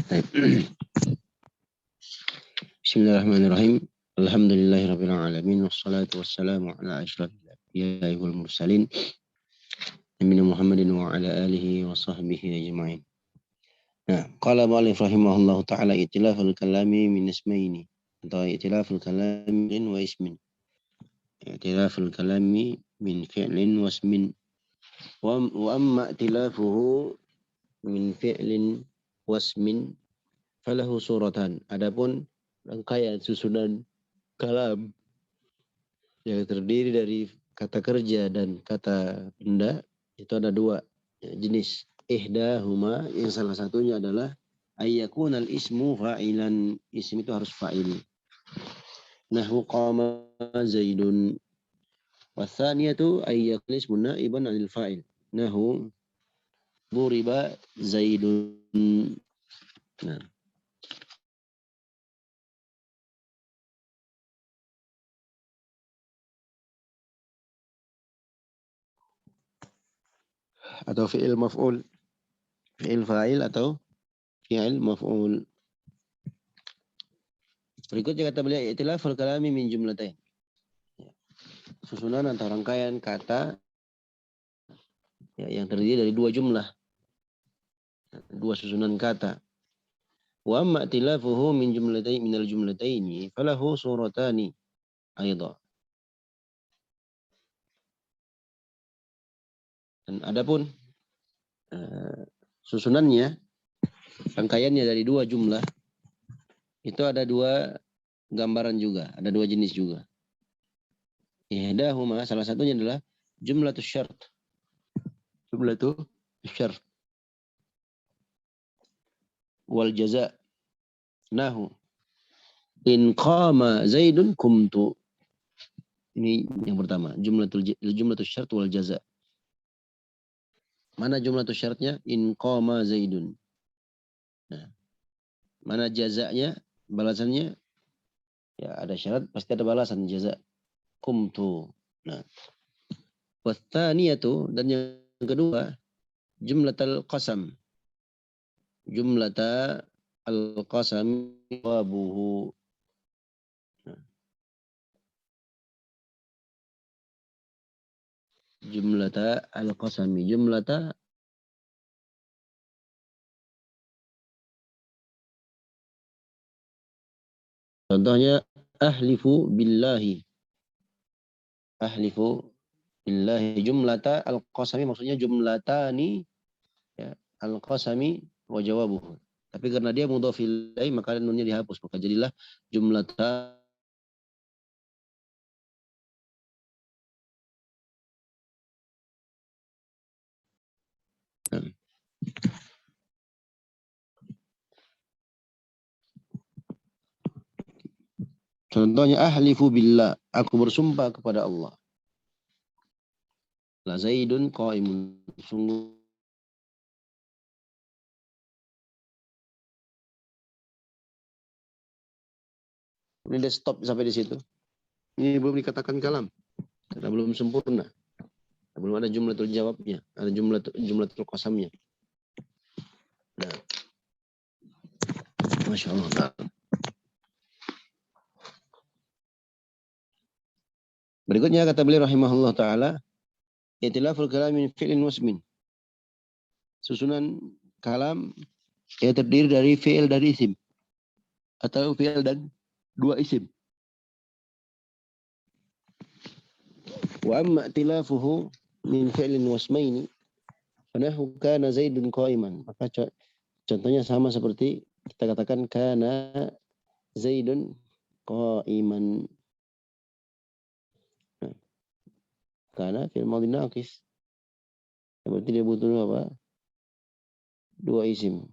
Bismillahirrahmanirrahim. Alhamdulillahirabbil alamin wassalatu wassalamu ala asyrafil anbiya'i wal mursalin nabiyina Muhammadin wa ala alihi wa sahbihi ajma'in. Nah, qala mu'allif rahimahullahu ta'ala itilaful kalami min ismaini atau itilaful kalami min wa ismin. Itilaful kalami min fi'lin wa ismin. Wa amma itilafuhu min fi'lin wa ismin falahu suratan. Adapun rangkaian susunan kalam yang terdiri dari kata kerja dan kata benda itu ada dua jenis. Ihdahuma, yang salah satunya adalah ayyakunal ismu fa'ilan. Ism itu harus fa'il. Nahwu qama zaidun. Wathaniyatu ayyakul ismu na'iban 'anil fa'il. Nahwu duriba zaidun. Nah, atau fi'il maf'ul, fi'il fa'il atau fi'il maf'ul. Berikutnya kata beliau itilaful kalami min jumlatain. Susunan atau rangkaian kata yang terdiri dari dua jumlah, dua susunan kata. Wa amma itilafuhu min jumlatain minal jumlataini falahu suratani aidha. Dan adapun susunannya, rangkaiannya dari dua jumlah, itu ada dua gambaran juga, ada dua jenis juga. Ihdahuma, salah satunya adalah jumlatus syart. Jumlatus syart. Wal jaza. Nahu in qama zaidun kumtu. Ini yang pertama, jumlatus syart wal jaza. Mana jumlatus syartnya? In qama zaidun. Nah, mana jazanya, balasannya? Ya, ada syarat, pasti ada balasan jaza. Kumtu. Nah, wathaniyatu, dan yang kedua, jumlatul qasam. Jumlata al-qasam wabuhu. Nah, jumlata al-qasami. Jumlata contohnya ahlifu billahi. Ahlifu billahi. Jumlata al-qasami maksudnya jumlatani ya, al-qasami wa jawabuhu. Tapi karena dia mudhaf ilaihi maka nunnya dihapus, maka jadilah jumlata. Contohnya ahlifu billah, aku bersumpah kepada Allah. La zaidun qaimun, sungguh ini dia stop sampai di situ. Ini belum dikatakan kalam karena belum sempurna. Belum ada jumlatul jawabnya, ada jumlatul qasamnya. Nah, Masya Allah. Berikutnya kata beliau rahimahullah ta'ala, itilaful kalam min fi'lin wasmin. Susunan kalam yang terdiri dari fi'il dan isim. Atau fi'il dan dua isim. Wa amma itilafuhu min fi'lin wasmaini fanahu kana zaidun qa'iman. Maka contohnya sama seperti kita katakan kana zaidun qa'iman. Karena fi'il madhi naqis. Berarti dia butuh apa? Dua isim.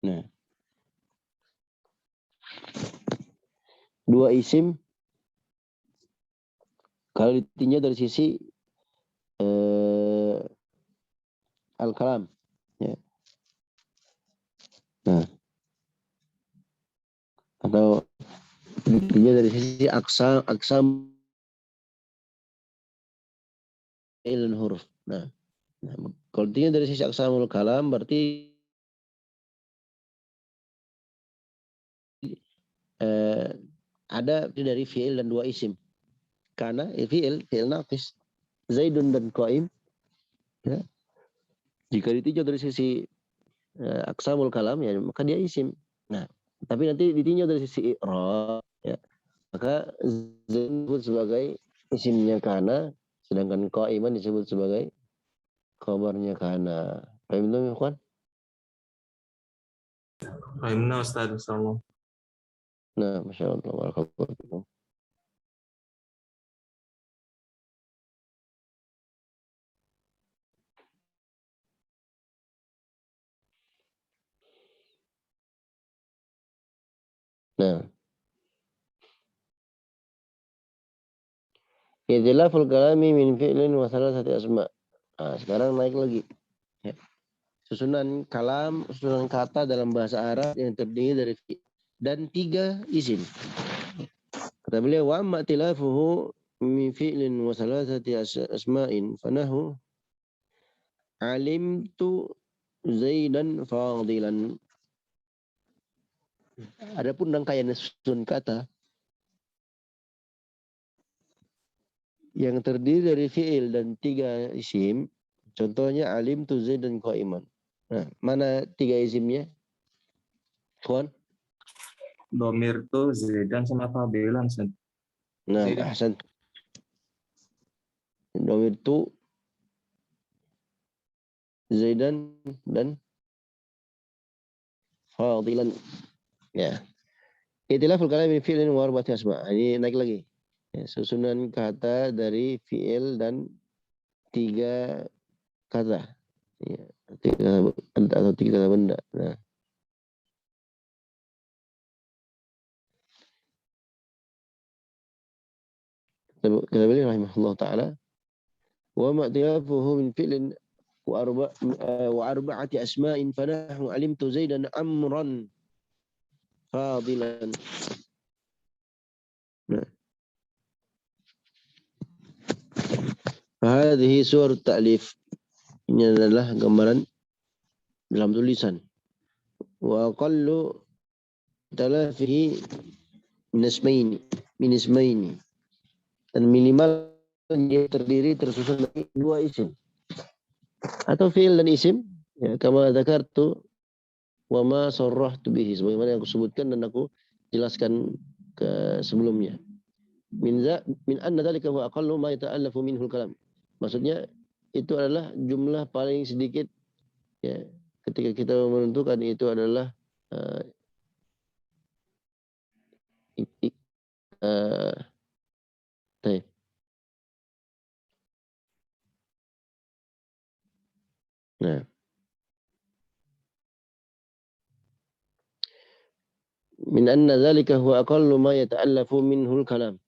Nah, dua isim kalau ditinjau dari sisi al-kalam. Ya. Nah, atau ditinjau dari sisi aksam ilun huruf. Nah, Nah, kalau dilihat dari sisi aqsamul kalam berarti ada dari fi'il dan dua isim. Karena fi'il naqis, Zaidun dan Qaim. Ya. Jika ditinjau dari sisi aqsamul kalam ya maka dia isim. Nah, tapi nanti ditinjau dari sisi i'rab ya, maka Zaidun disebut sebagai isimnya kana, sedangkan Qaiman disebut sebagai khabarnya kana. Paham belum ya, kawan? Fahimna Ustaz, insyaallah. Nah, Masya Allah, barakallahu. Nah, idlaful kalami min fi'lin wa salasati asma. Nah, sekarang naik lagi. Ya. Susunan kalam, susunan kata dalam bahasa Arab yang terdiri dari fi'il dan 3 isim. Kata beliau, wa amma tilafuhu min fi'lin wa salasati asma'in fanahu alimtu Zaidan fadilan. Adapun rangkaian susun kata yang terdiri dari fi'il dan 3 isim, contohnya alimtu Zaidan qaiman. Nah, mana 3 isimnya? Kawan? Domir tuh Zaidan sama Fadilan. Nah, ahsan. Domir itu Zaidan dan Fadilan. Ya. Itilaful kalam min fi'lin wa arba'ati asma'. Ini naik lagi. Ya, susunan kata dari fi'il dan 3 kata. Ya, 3 atau 3 kata benda. Nah. Kata beliau rahimahullah ta'ala, wa ma'tilafuhu min fi'lin wa arba'ati asma'in fanahu alimtu Zaidan amran fadilan. Nah. Hadhihi surat ta'lif. Ini adalah gambaran dalam tulisan. Wa aqallu talafihi min ismaini. Dan minimal dia terdiri tersusun dari 2 isim. Atau fi'il dan isim. Ya, kama dzakartu wa ma sarrahtu bihi. Sebagaimana yang aku sebutkan dan aku jelaskan ke sebelumnya. Min anna dzalika huwa aqallu ma yata'allafu minhu al-kalam. Maksudnya itu adalah jumlah paling sedikit ya, ketika kita menentukan itu adalah nah, min anna dzalika huwa aqallu ma yata'allafu minhu al-kalam.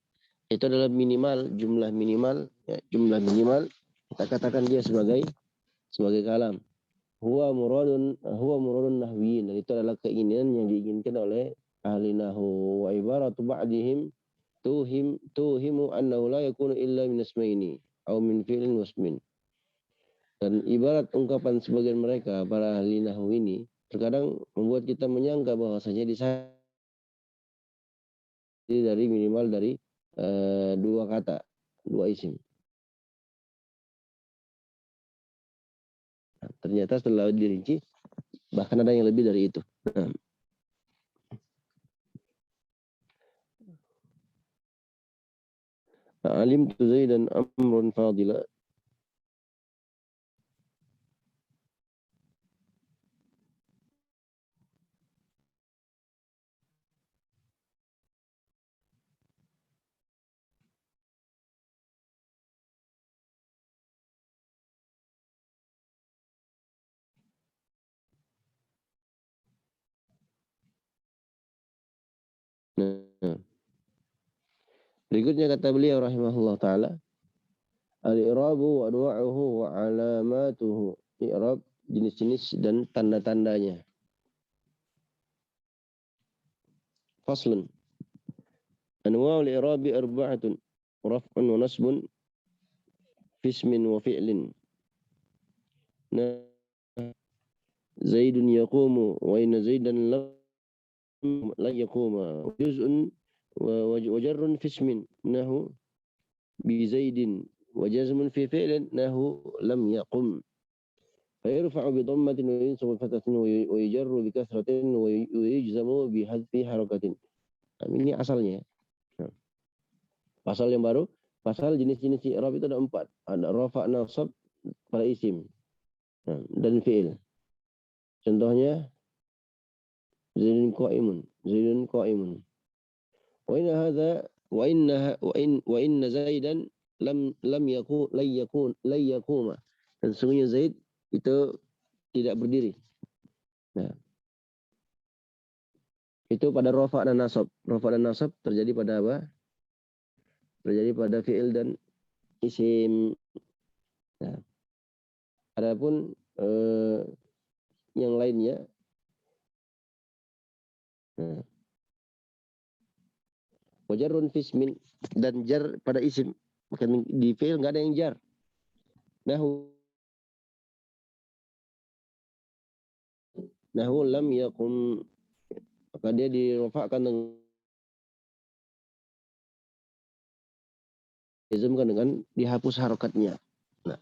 Itu adalah minimal, jumlah minimal, ya, jumlah minimal kita katakan dia sebagai kalam. Huwa muradun nahwiyin, dan itu adalah keinginan yang diinginkan oleh ahli nahwu. Wa ibaratu ba'dihim tuhimu annahu la yakunu illa min ismaini aw min fi'lin wasmin. Dan ibarat ungkapan sebagian mereka para ahli nahwu ini terkadang membuat kita menyangka bahwasanya dari minimal dari 2 kata, 2 isim. Nah, ternyata setelah dirinci bahkan ada yang lebih dari itu. Alimtu Zaidan amrun fadila. Nah, berikutnya kata beliau rahimahullah ta'ala, al-i'rabu wa anwa'uhu wa alamatuhu. I'rab, jenis-jenis dan tanda-tandanya. Faslun. Anwa'ul i'rabi arba'atun. Raf'un wa nasbun, fismin wa fi'lin. Nah, Zaidun yaqumu wa inna Zaidan la yaquma. Juz'un wa jarrun fi ismin nahu bi Zaidin wa jazmun fi fi'lin nahu lam yaqum. فيرفع بضمة وينصب بفتحة ويجر بكسرة ويجزم بحذف حركة. Ini asalnya. Nah, pasal yang baru, pasal jenis-jenis i'rab itu ada 4. Ada rafa, nasab pada isim, nah, dan fi'il. Contohnya Zaidun qa'imun, Zaidun qa'imun. Wa inna hadza wa inna Zaidan lam yakuma. Dan sesungguhnya Zaid itu tidak berdiri. Nah, itu pada rafa dan nasab. Rafa dan nasab terjadi pada apa? Terjadi pada fi'il dan isim. Nah, adapun yang lainnya, nah, wajarun fismin, dan jar pada isim. Bukan di fi'il nggak ada yang jar. Nahu lam yakum, maka dia dirofakkan dengan dizumkan dengan dihapus harokatnya. Nah,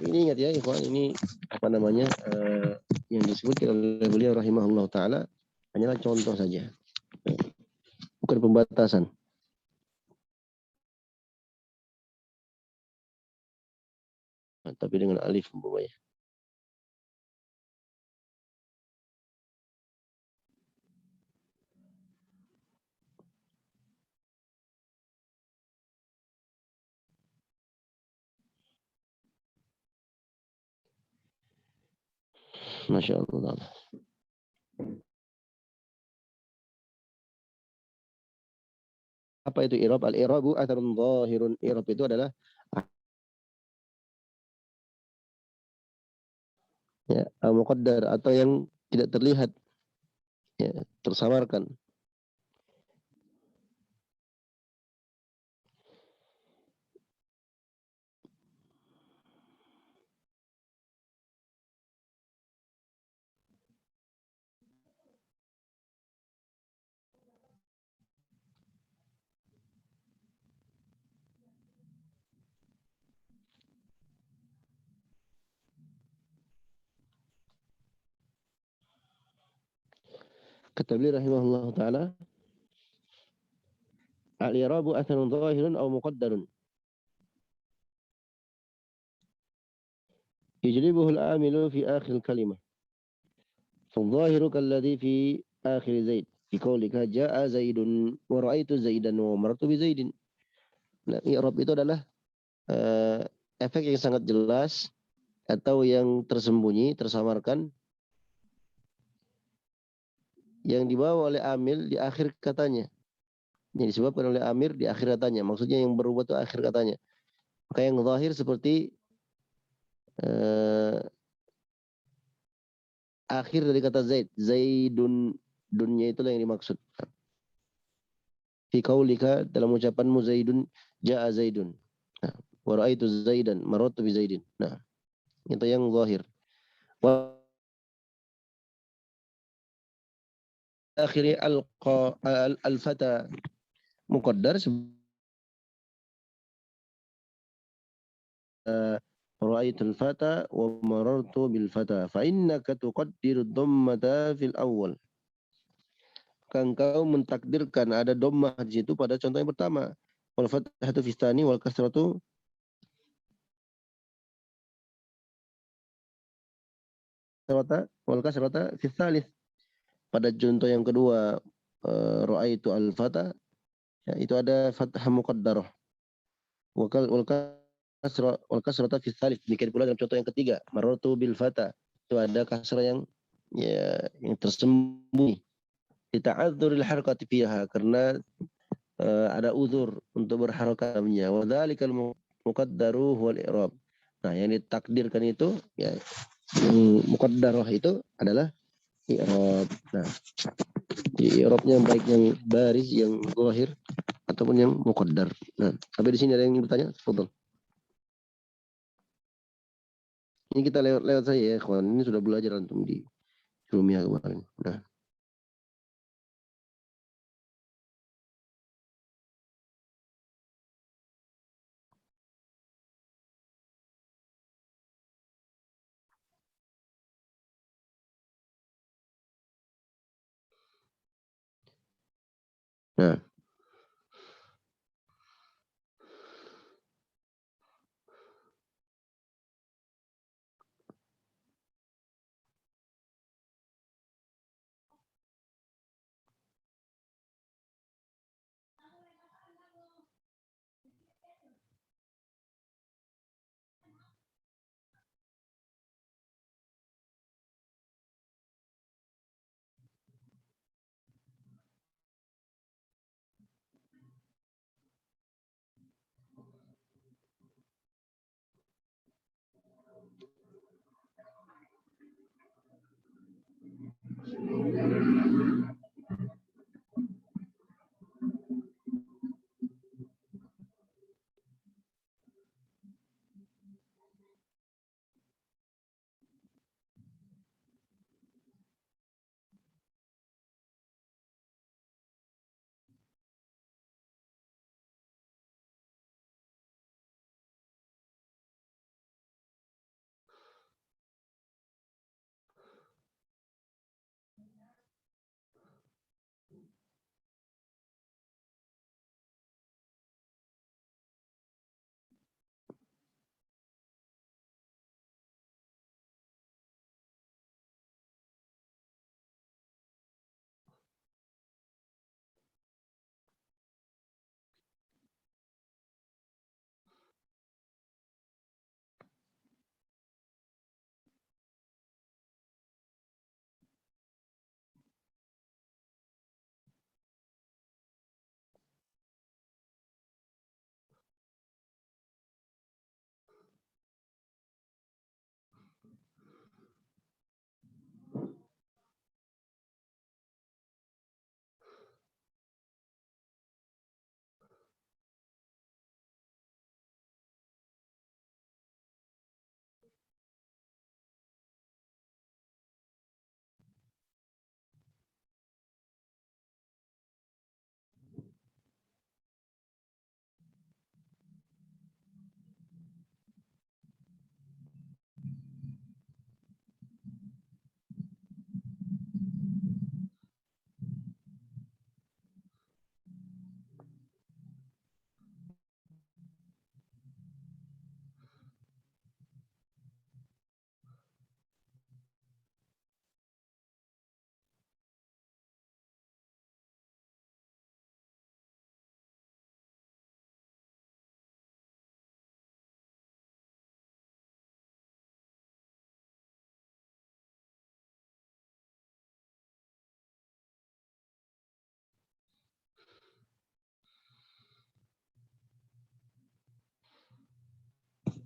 ini ingat ya, ikhwan, ini apa namanya yang disebutkan oleh beliau rahimahullah taala hanyalah contoh saja, bukan pembatasan. Nah, tapi dengan alif umpamanya. Masya Allah. Apa itu i'rab? Al-i'rabu atharun zahirun. I'rab itu adalah ya, muqaddar atau yang tidak terlihat, ya, tersamarkan. Kata beliau rahimahullah taala, al-i'rabu atharun zahirun aw muqaddarun yujlibuhu al-amilu fi akhir kalimah. فالظاهر كالذي في آخر زيد في قولك جاء زيد ورأيت زيدا ومررت بزيد. Nah, i'rab itu adalah efek yang sangat jelas atau yang tersembunyi, tersamarkan, yang dibawa oleh amil di akhir katanya. Yang disebabkan oleh amir di akhir katanya. Maksudnya yang berubah itu akhir katanya. Maka yang zahir seperti akhir dari kata Zaid. Zaidun, dunnya itulah yang dimaksud. Fi qaulika, dalam ucapanmu Zaidun, ja'a Zaidun. Nah, wa ra'aitu Zaidan, marartu bi Zaidin. Nah, itu yang zahir. Wa akhiri al-fata muqaddar رأيت الفتى ومررت بالفتى فإنك تقدر الضمة في الأول. Kan kau mentakdirkan ada dhammah di situ pada contoh yang pertama. Wal fathatu fi tsani wal kasratu fi tsalits. Pada contoh yang kedua, ra'aitu al-fata, ya, itu ada fathah muqaddarah. Wal kasrata fi tsalits. Demikian pula dalam contoh yang ketiga, marartu bil fata. Itu ada kasrah yang, ya, yang tersembunyi. Lita'adzuril harakati fiha, karena ada uzur untuk berharakatnya. Wa dzalikal muqaddaru huwal i'rab. Nah, yang ditakdirkan itu, ya, yang muqaddarah itu adalah i'rab. Nah, i'rabnya baik yang baris, yang zahir, ataupun yang muqaddar. Nah, sampai di sini ada yang bertanya? Fadhal. Ini kita lewat saja ya, kawan. Ini sudah belajar antum di Rumia kemarin. Nah. Nah.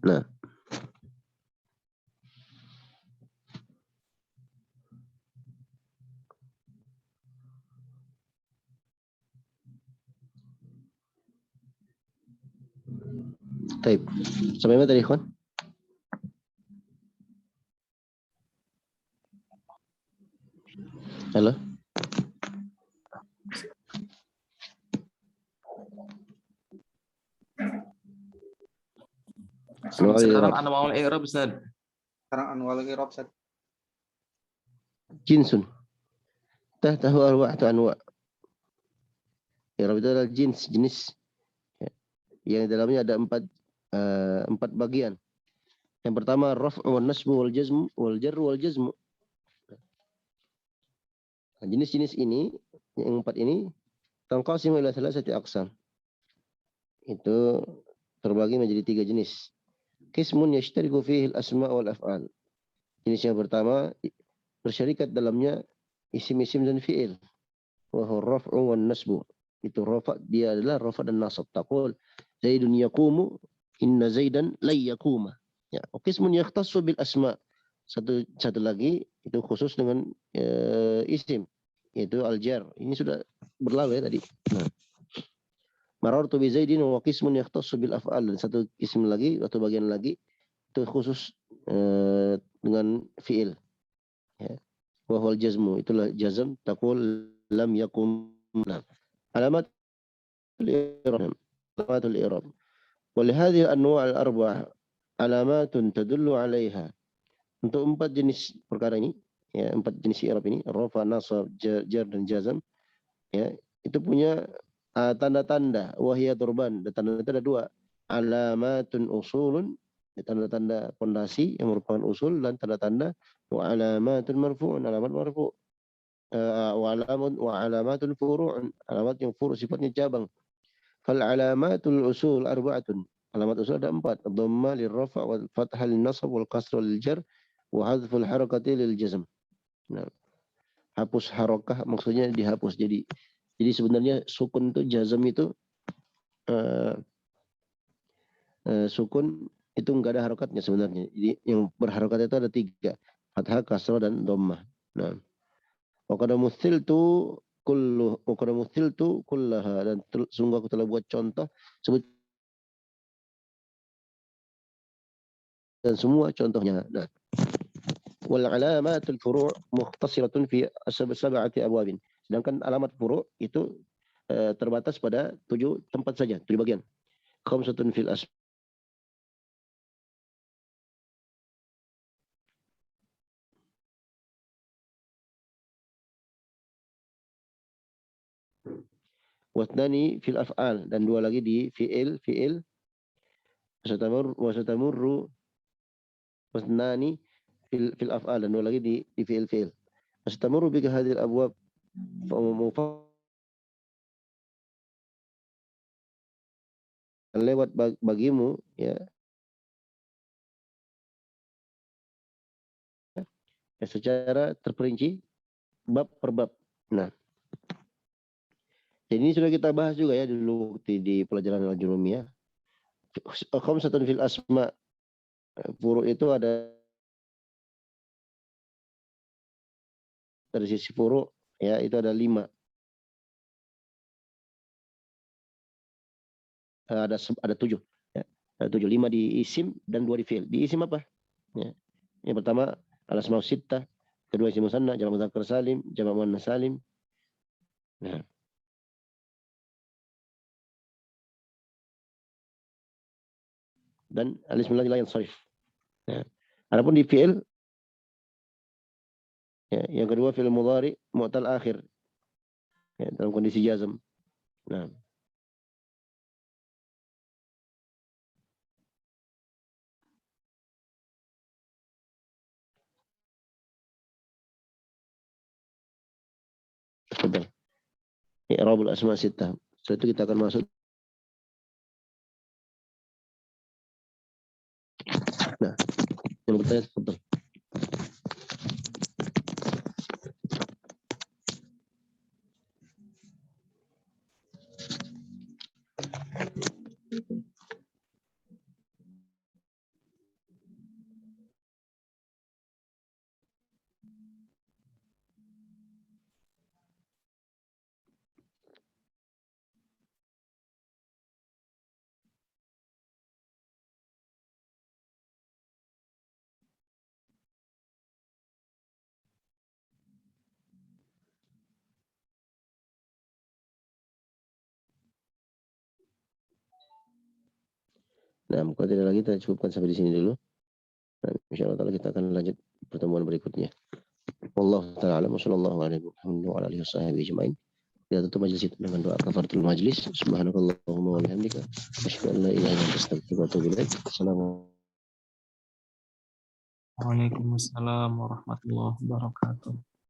Nah. Baik. Sampai mana tadi, kawan? Halo? Sekarang anwal i'rab, Ustaz. Jinsun. Tahtahu arba'atu anwa'. I'rab itu adalah jenis. Yang dalamnya ada empat bagian. Yang pertama raf' wal nasbu wal jazm wal jar wal jazm. Nah, jenis-jenis ini, yang empat ini, tanqasimu ila thalathati aqsam. Itu terbagi menjadi 3 jenis. Qismun yashtariku fihi al-asma' wal af'al. Jenis yang pertama bersyarikat dalamnya isim-isim dan fi'il. Wa huwa raf'u wan nasbu. Itu rafa', dia adalah rafa' dan nasab. Taqul Zaidun yaqumu, inna Zaidan la yaquma. Ya, qismun yakhtassu bil asma'. Satu lagi itu khusus dengan isim, yaitu al-jar. Ini sudah berlalu ya tadi. Nah. Marartu bi Zaidin wa qismun yakhtassu bil af'al. Dan satu isim lagi atau bagian lagi itu khusus dengan fi'il. Ya. Wa huwal jazmu, itulah jazm. Taqul lam yakum. Alamat al-i'rab. Alamat al-i'rab. Wa li hadhihi al-anwa' al-arba' alamatun tadullu 'alayha. Untuk 4 jenis perkara ini, ya, 4 jenis i'rab ini, rafa, nasab, jar dan jazm, ya, itu punya tanda-tanda. Wahiyya turban, tanda-tanda ada 2. Alamatun usulun, tanda-tanda pondasi yang merupakan usul, dan tanda-tanda wa alamatun marfu'un, alamat marfu', wa alamatun furu'un, alamat yang furu' sifatnya cabang. Fal alamatul usul arba'atun, alamat usul ada 4. Dhamma lirrafa' wal fathah lin-nasab wal kasra lil-jar wa hadzful harakati lil-jazm. Nah, hapus harakah maksudnya dihapus. Jadi sebenarnya sukun itu, jazm itu sukun itu enggak ada harokatnya sebenarnya. Jadi yang berharokat itu ada 3, fathah, kasrah, dan dhammah. Nah, wa qad muthiltu kullaha, dan sungguh aku telah buat contoh sebut dan semua contohnya. Nah, wal alamatul furu' mukhtashiratun fi sab'ati abwabin. Sedangkan alamat furu' itu terbatas pada 7 tempat saja, 7 bagian. Khamsatun fil asma. Wasnani fil af'al, dan 2 lagi di fi'il. Wasatamurru wasnani fil af'al, dan 2 lagi di fi'il. Wasatamurru bika hadhil abwab lewat bagimu, ya, secara terperinci bab per bab. Nah, ini sudah kita bahas juga ya dulu di pelajaran al-jurumiyah. Khamsatun fil asma, furu' itu ada dari sisi furu', ya, itu ada 5. Ada 7, ya. Ada 7, 5 di isim dan 2 di fi'il. Di isim apa? Ya. Yang pertama al-asma'us sittah, kedua isim musanna, jamak mudzakkar salim, jamak muannas salim. Nah, dan al-ismul ladzi la yansharif. Ya. Adapun di fi'il, ya, yang kedua fi'il mudhari mu'tal akhir, ya, dalam kondisi jazm. Nah, sudah. I'rabul asma' sittah. Setelah itu kita akan masuk. Nah, yang bertanya seperti Nah, kalau tidak lagi kita cukupkan sampai di sini dulu. Nah, insyaallah kita akan lanjut pertemuan berikutnya. Wallahu ta'ala a'lam, sallallahu alaihi wa alihi wasallam ajma'in. Kita tutup majelis itu dengan doa kafaratul majlis. Subhanakallahumma wa bihamdika asyhadu an la ilaha illa anta astaghfiruka wa atubu ilaik. Assalamualaikum. Waalaikumsalam warahmatullahi wabarakatuh.